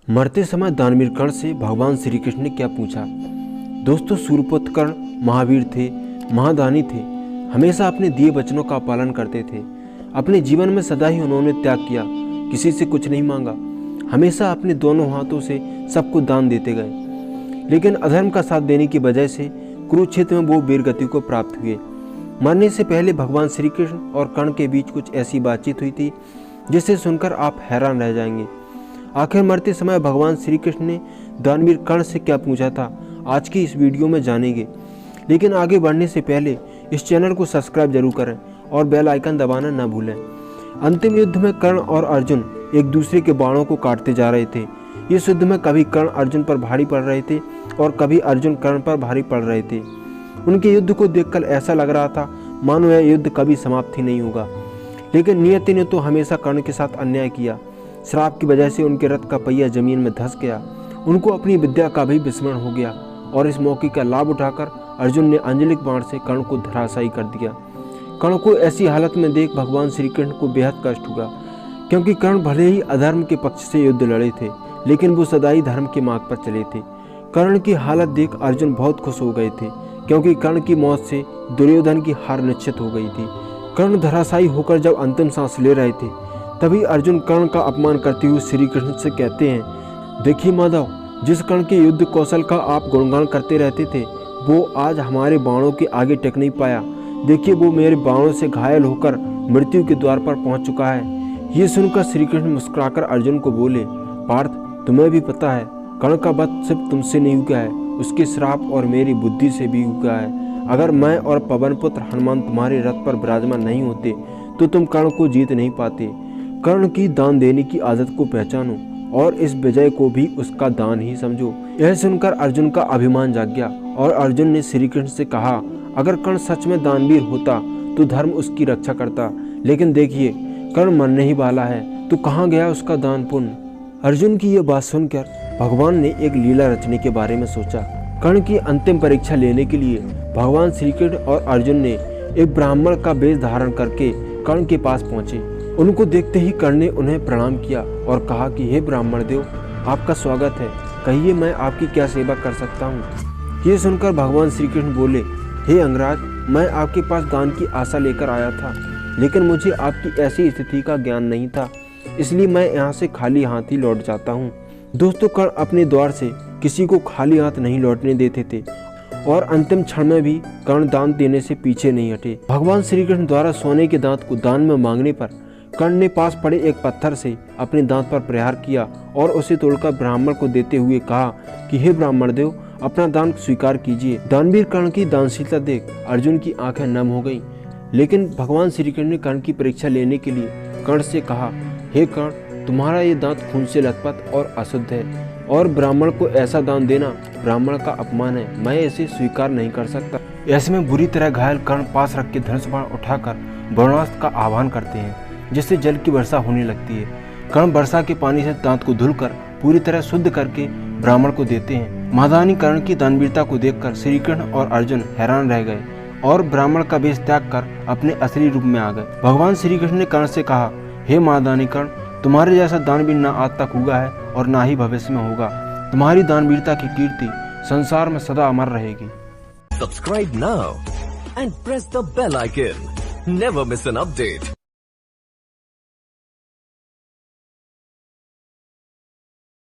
मरते समय दानवीर कर्ण से भगवान श्री कृष्ण ने क्या पूछा। दोस्तों, सूर्यपुत्र कर्ण महावीर थे, महादानी थे, हमेशा अपने दिए वचनों का पालन करते थे। अपने जीवन में सदा ही उन्होंने त्याग किया, किसी से कुछ नहीं मांगा, हमेशा अपने दोनों हाथों से सबको दान देते गए। लेकिन अधर्म का साथ देने की वजह से कुरुक्षेत्र में वो वीरगति को प्राप्त हुए। मरने से पहले भगवान श्री कृष्ण और कर्ण के बीच कुछ ऐसी बातचीत हुई थी जिसे सुनकर आप हैरान रह जाएंगे। आखिर मरते समय भगवान श्री कृष्ण ने दानवीर कर्ण से क्या पूछा था, आज की इस वीडियो में जानेंगे। लेकिन आगे बढ़ने से पहले इस चैनल को सब्सक्राइब जरूर करें और बेल आइकन दबाना न भूलें। अंतिम युद्ध में कर्ण और अर्जुन एक दूसरे के बाणों को काटते जा रहे थे। इस युद्ध में कभी कर्ण अर्जुन पर भारी पड़ रहे थे और कभी अर्जुन कर्ण पर भारी पड़ रहे थे। उनके युद्ध को देखकर ऐसा लग रहा था मानो यह युद्ध कभी समाप्त ही नहीं होगा। लेकिन नियति ने तो हमेशा कर्ण के साथ अन्याय किया। श्राप की वजह से उनके रथ का पहिया जमीन में धंस गया। उनको अपनी विद्या का भी विस्मरण हो गया और इस मौके का लाभ उठाकर अर्जुन ने अंजलिक बाण से कर्ण को धराशायी कर दिया। कर्ण को ऐसी हालत में देख भगवान श्री कृष्ण को बेहद कष्ट हुआ, क्योंकि कर्ण भले ही अधर्म के पक्ष से युद्ध लड़े थे, लेकिन वो सदा ही धर्म के मार्ग पर चले थे। कर्ण की हालत देख अर्जुन बहुत खुश हो गए थे, क्योंकि कर्ण की मौत से दुर्योधन की हार निश्चित हो गई थी। कर्ण धराशायी होकर जब अंतिम सांस ले रहे थे, तभी अर्जुन कर्ण का अपमान करते हुए श्री कृष्ण से कहते हैं, देखिए माधव, जिस कर्ण के युद्ध कौशल का आप गुणगान करते रहते थे, वो आज हमारे बाणों के आगे टिक नहीं पाया। देखिए, वो मेरे बाणों से घायल होकर मृत्यु के द्वार पर पहुंच चुका है। ये सुनकर श्री कृष्ण मुस्कुराकर अर्जुन को बोले, पार्थ, तुम्हें भी पता है कर्ण का वध सिर्फ तुमसे नहीं हुआ है, उसके श्राप और मेरी बुद्धि से भी हुआ है। अगर मैं और पवन पुत्र हनुमान तुम्हारे रथ पर विराजमान नहीं होते तो तुम कर्ण को जीत नहीं पाते। कर्ण की दान देने की आदत को पहचानो और इस विजय को भी उसका दान ही समझो। यह सुनकर अर्जुन का अभिमान जाग गया और अर्जुन ने श्री कृष्ण से कहा, अगर कर्ण सच में दानवीर होता तो धर्म उसकी रक्षा करता, लेकिन देखिए कर्ण मरने ही वाला है, तो कहाँ गया उसका दान पुण्य। अर्जुन की यह बात सुनकर भगवान ने एक लीला रचने के बारे में सोचा। कर्ण की अंतिम परीक्षा लेने के लिए भगवान श्री कृष्ण और अर्जुन ने एक ब्राह्मण का वेश धारण करके कर्ण के पास पहुंचे। उनको देखते ही कर्ण ने उन्हें प्रणाम किया और कहा कि हे ब्राह्मण देव, आपका स्वागत है, कहिए मैं आपकी क्या सेवा कर सकता हूँ। ये सुनकर भगवान श्री कृष्ण बोले, हे अंगराज, मैं आपके पास दान की आशा लेकर आया था, लेकिन मुझे आपकी ऐसी स्थिति का ज्ञान नहीं था, इसलिए मैं यहाँ से खाली हाथ ही लौट जाता हूँ। दोस्तों, कर्ण अपने द्वार से किसी को खाली हाथ नहीं लौटने देते थे और अंतिम क्षण में भी कर्ण दान देने से पीछे नहीं हटे। भगवान श्री कृष्ण द्वारा सोने के दांत को दान में मांगने पर कर्ण ने पास पड़े एक पत्थर से अपने दांत पर प्रहार किया और उसे तोड़कर ब्राह्मण को देते हुए कहा कि हे ब्राह्मण देव, अपना दान स्वीकार कीजिए। दानवीर कर्ण की दानशीलता देख अर्जुन की आंखें नम हो गईं। लेकिन भगवान श्री कृष्ण ने कर्ण की परीक्षा लेने के लिए कर्ण से कहा, हे कर्ण, तुम्हारा ये दांत खून से लथपथ और अशुद्ध है और ब्राह्मण को ऐसा दान देना ब्राह्मण का अपमान है, मैं इसे स्वीकार नहीं कर सकता। ऐसे में बुरी तरह घायल कर्ण पास रख के धनुष बाण उठाकर वरुणास्त्र का आह्वान करते हैं, जिससे जल की वर्षा होने लगती है। कर्ण वर्षा के पानी से दांत को धुलकर पूरी तरह शुद्ध करके ब्राह्मण को देते हैं। महादानी कर्ण की दानवीरता को देखकर श्री कृष्ण और अर्जुन हैरान रह गए और ब्राह्मण का वेश त्याग कर अपने असली रूप में आ गए। भगवान श्री कृष्ण ने कर्ण से कहा, हे महादानी कर्ण, तुम्हारे जैसा दानवीर न आज तक हुआ है और ना ही भविष्य में होगा। तुम्हारी दानवीरता की कीर्ति संसार में सदा अमर रहेगी। Subscribe now and press the bell icon. Never miss an update.